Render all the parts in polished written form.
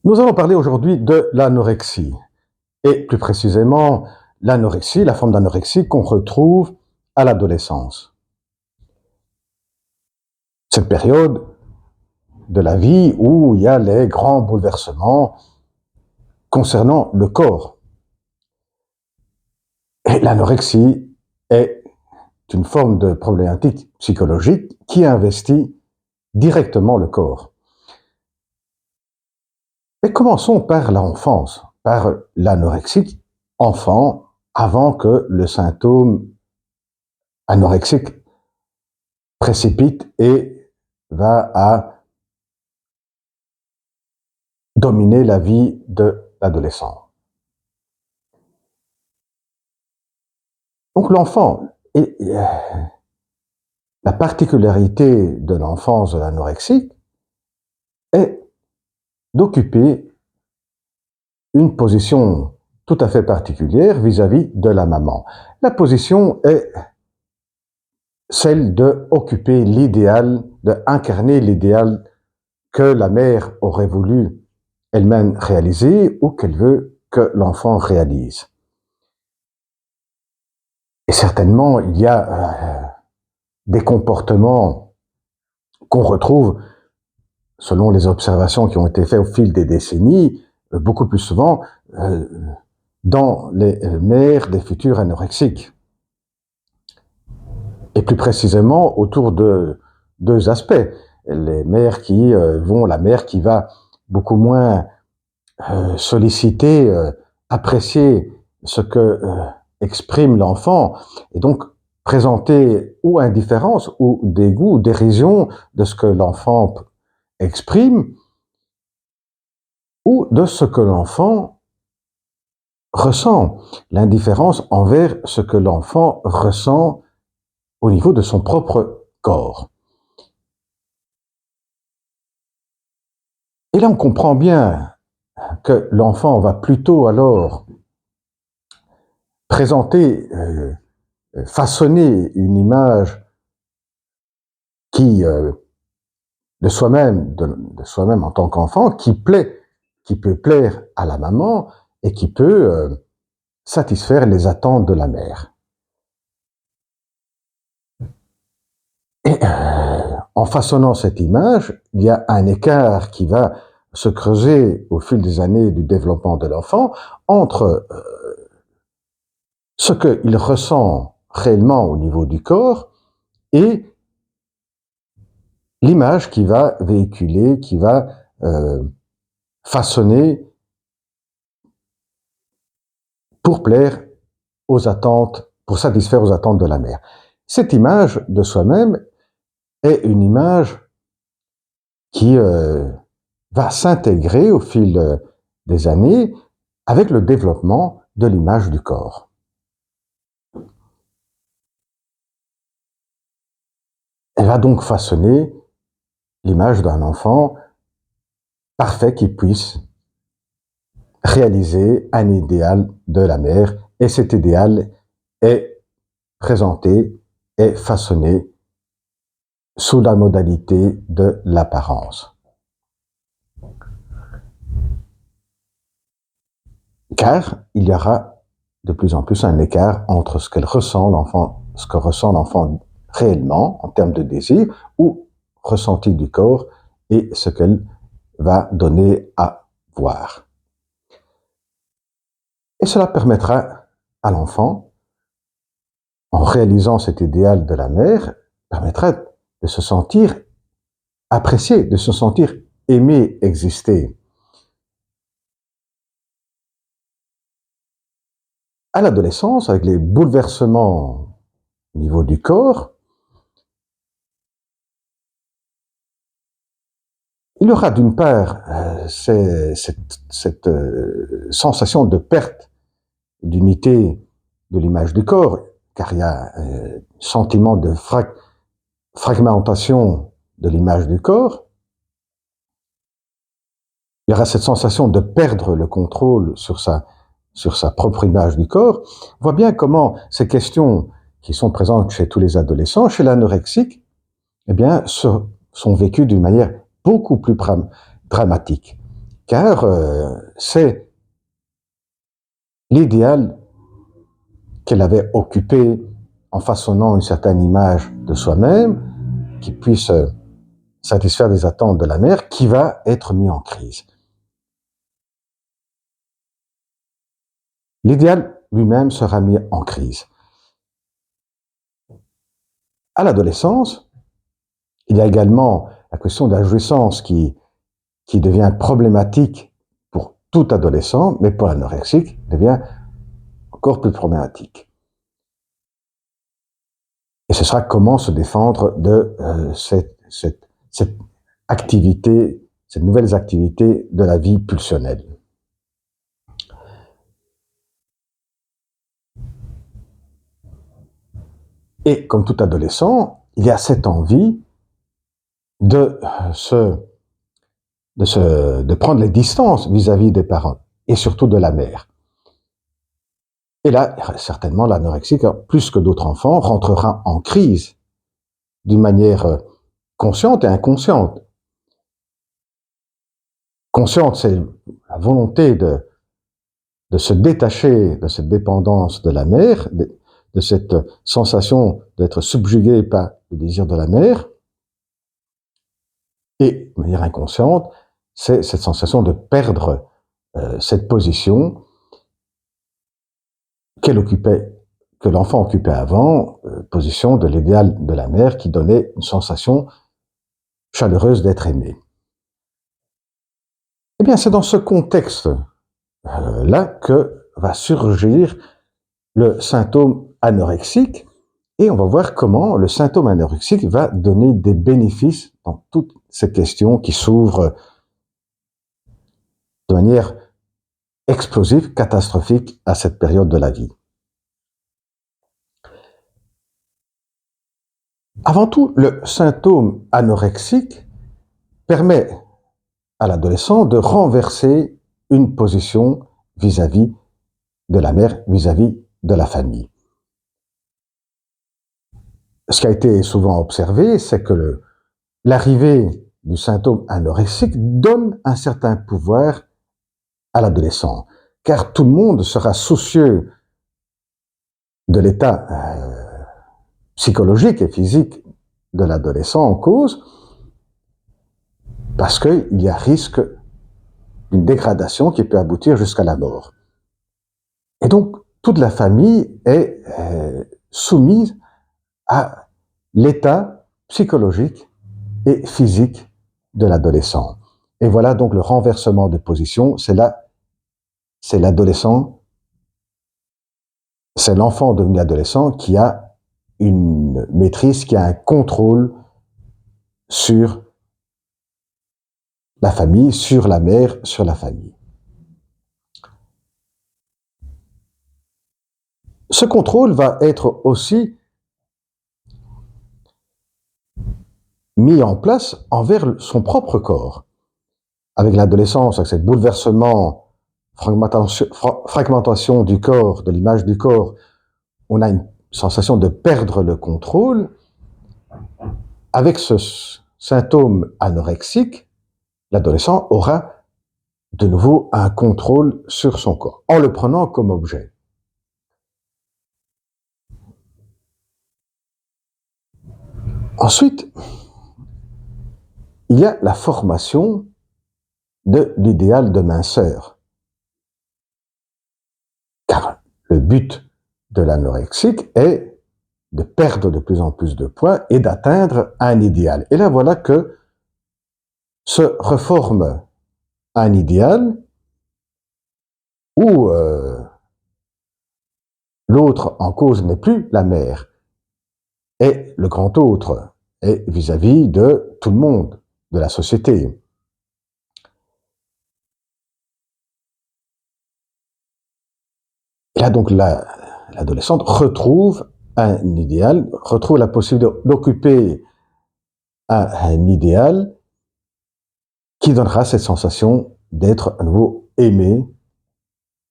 Nous allons parler aujourd'hui de l'anorexie, et plus précisément l'anorexie, la forme d'anorexie qu'on retrouve à l'adolescence. Cette période de la vie où il y a les grands bouleversements concernant le corps. Et l'anorexie est une forme de problématique psychologique qui investit directement le corps. Mais commençons par l'enfance, par l'anorexie enfant, avant que le symptôme anorexique précipite et va à dominer la vie de l'adolescent. Donc l'enfant, la particularité de l'enfance de l'anorexie est d'occuper une position tout à fait particulière vis-à-vis de la maman. La position est celle d'occuper l'idéal, d'incarner l'idéal que la mère aurait voulu elle-même réaliser ou qu'elle veut que l'enfant réalise. Et certainement, il y a des comportements qu'on retrouve, selon les observations qui ont été faites au fil des décennies, beaucoup plus souvent dans les mères des futurs anorexiques. Et plus précisément autour de deux aspects. Les mères qui la mère qui va beaucoup moins solliciter, apprécier ce que exprime l'enfant, et donc présenter ou indifférence ou dégoût ou dérision de ce que l'enfant exprime ou de ce que l'enfant ressent, l'indifférence envers ce que l'enfant ressent au niveau de son propre corps. Et là, on comprend bien que l'enfant va plutôt alors présenter, façonner une image qui, de soi-même en tant qu'enfant, qui peut plaire à la maman et qui peut satisfaire les attentes de la mère. Et en façonnant cette image, il y a un écart qui va se creuser au fil des années du développement de l'enfant entre ce qu'il ressent réellement au niveau du corps et l'image qui va véhiculer, qui va façonner pour plaire aux attentes, pour satisfaire aux attentes de la mère. Cette image de soi-même est une image qui va s'intégrer au fil des années avec le développement de l'image du corps. Elle va donc façonner l'image d'un enfant parfait qui puisse réaliser un idéal de la mère, et cet idéal est présenté, est façonné sous la modalité de l'apparence. Car il y aura de plus en plus un écart entre ce que ressent l'enfant réellement en termes de désir ou ressenti du corps et ce qu'elle va donner à voir. Et cela permettra à l'enfant, en réalisant cet idéal de la mère, permettra de se sentir apprécié, de se sentir aimé exister. À l'adolescence, avec les bouleversements au niveau du corps, il y aura d'une part cette sensation de perte d'unité de l'image du corps, car il y a un sentiment de fragmentation de l'image du corps. Il y aura cette sensation de perdre le contrôle sur sa propre image du corps. On voit bien comment ces questions qui sont présentes chez tous les adolescents, chez l'anorexique, eh bien, sont vécues d'une manière beaucoup plus dramatique. car c'est l'idéal qu'elle avait occupé en façonnant une certaine image de soi-même qui puisse satisfaire les attentes de la mère qui va être mis en crise. L'idéal lui-même sera mis en crise. À l'adolescence, il y a également la question de la jouissance qui devient problématique pour tout adolescent, mais pour l'anorexique, devient encore plus problématique. Et ce sera comment se défendre de cette activité, ces nouvelles activités de la vie pulsionnelle. Et comme tout adolescent, il y a cette envie de prendre les distances vis-à-vis des parents, et surtout de la mère. Et là, certainement, l'anorexique, plus que d'autres enfants, rentrera en crise d'une manière consciente et inconsciente. Consciente, c'est la volonté de se détacher de cette dépendance de la mère, de cette sensation d'être subjugué par le désir de la mère. Et de manière inconsciente, c'est cette sensation de perdre cette position que l'enfant occupait avant, position de l'idéal de la mère qui donnait une sensation chaleureuse d'être aimé. Eh bien, c'est dans ce contexte-là que va surgir le symptôme anorexique, et on va voir comment le symptôme anorexique va donner des bénéfices dans toutes ces questions qui s'ouvrent de manière explosive, catastrophique à cette période de la vie. Avant tout, le symptôme anorexique permet à l'adolescent de renverser une position vis-à-vis de la mère, vis-à-vis de la famille. Ce qui a été souvent observé, c'est que l'arrivée du symptôme anorexique donne un certain pouvoir à l'adolescent, car tout le monde sera soucieux de l'état psychologique et physique de l'adolescent en cause, parce qu'il y a risque d'une dégradation qui peut aboutir jusqu'à la mort. Et donc, toute la famille est soumise à l'état psychologique et physique de l'adolescent. Et voilà donc le renversement de position, c'est l'adolescent, c'est l'enfant devenu adolescent qui a une maîtrise, qui a un contrôle sur la famille, sur la mère, sur la famille. Ce contrôle va être aussi mis en place envers son propre corps. Avec l'adolescence, avec ce bouleversement, fragmentation du corps, de l'image du corps, on a une sensation de perdre le contrôle. Avec ce symptôme anorexique, l'adolescent aura de nouveau un contrôle sur son corps, en le prenant comme objet. Ensuite, il y a la formation de l'idéal de minceur. Car le but de l'anorexique est de perdre de plus en plus de poids et d'atteindre un idéal. Et là, voilà que se reforme un idéal où l'autre en cause n'est plus la mère, et le grand autre est vis-à-vis de tout le monde, de la société. Et là, donc, l'adolescente retrouve un idéal, retrouve la possibilité d'occuper un idéal qui donnera cette sensation d'être à nouveau aimé,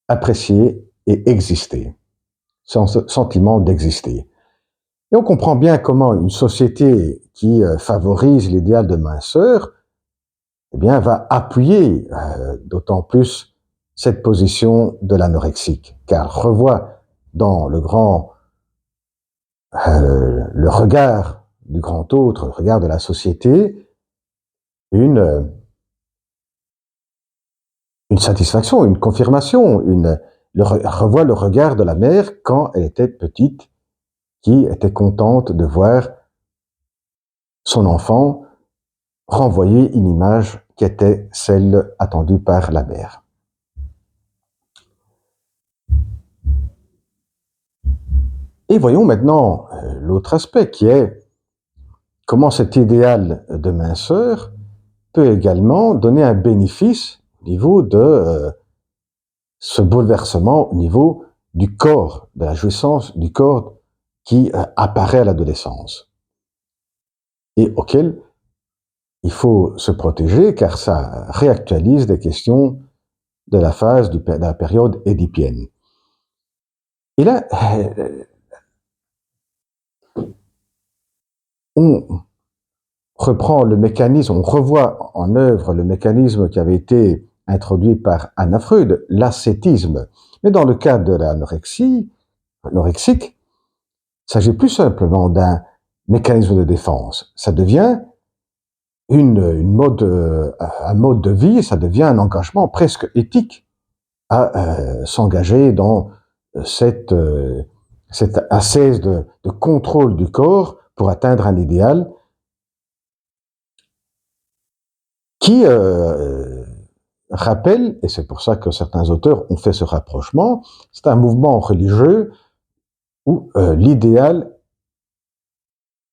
apprécié et exister. Ce sentiment d'exister. Et on comprend bien comment une société qui favorise l'idéal de minceur eh bien, va appuyer d'autant plus cette position de l'anorexique, car revoit dans le regard du grand autre, le regard de la société, une satisfaction, une confirmation, revoit le regard de la mère quand elle était petite, qui était contente de voir son enfant renvoyer une image qui était celle attendue par la mère. Et voyons maintenant l'autre aspect qui est comment cet idéal de minceur peut également donner un bénéfice au niveau de ce bouleversement au niveau du corps, de la jouissance du corps qui apparaît à l'adolescence et auquel il faut se protéger car ça réactualise des questions de la phase de la période édipienne. Et là, on reprend le mécanisme, on revoit en œuvre le mécanisme qui avait été introduit par Anna Freud, l'ascétisme. Mais dans le cas de l'anorexie, anorexique, il s'agit plus simplement d'un mécanisme de défense. Ça devient un mode de vie, ça devient un engagement presque éthique à s'engager dans cette ascèse de contrôle du corps pour atteindre un idéal qui rappelle, et c'est pour ça que certains auteurs ont fait ce rapprochement, c'est un mouvement religieux où l'idéal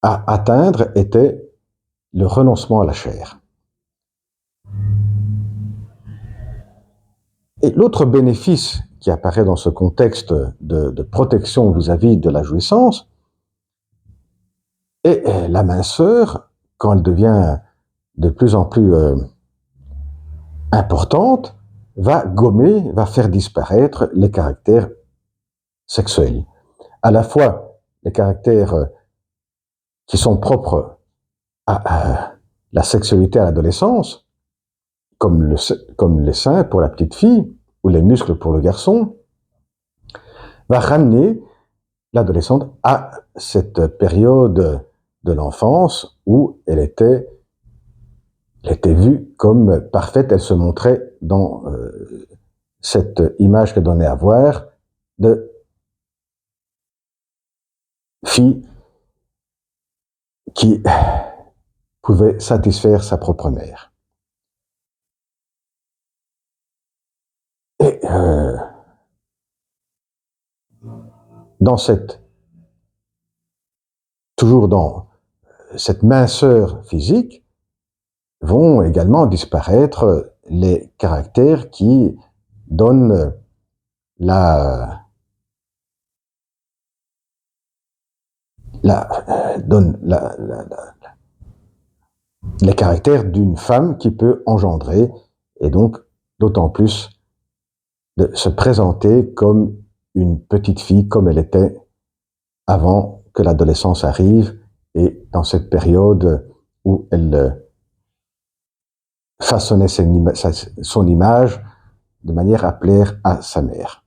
à atteindre était le renoncement à la chair. Et l'autre bénéfice qui apparaît dans ce contexte de protection vis-à-vis de la jouissance est la minceur, quand elle devient de plus en plus importante, va gommer, va faire disparaître les caractères sexuels. À la fois les caractères qui sont propres à la sexualité à l'adolescence, comme les seins pour la petite fille ou les muscles pour le garçon, va ramener l'adolescente à cette période de l'enfance où elle était vue comme parfaite, elle se montrait dans cette image qu'elle donnait à voir de fille qui pouvait satisfaire sa propre mère. Et toujours dans cette minceur physique, vont également disparaître les caractères qui donnent les caractères d'une femme qui peut engendrer, et donc d'autant plus de se présenter comme une petite fille comme elle était avant que l'adolescence arrive et dans cette période où elle façonnait son image de manière à plaire à sa mère.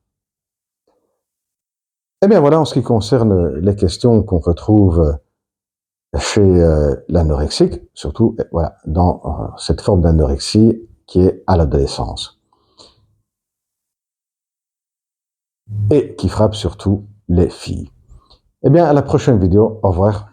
Eh bien voilà en ce qui concerne les questions qu'on retrouve chez l'anorexique, surtout voilà, dans cette forme d'anorexie qui est à l'adolescence. Et qui frappe surtout les filles. Eh bien, à la prochaine vidéo. Au revoir.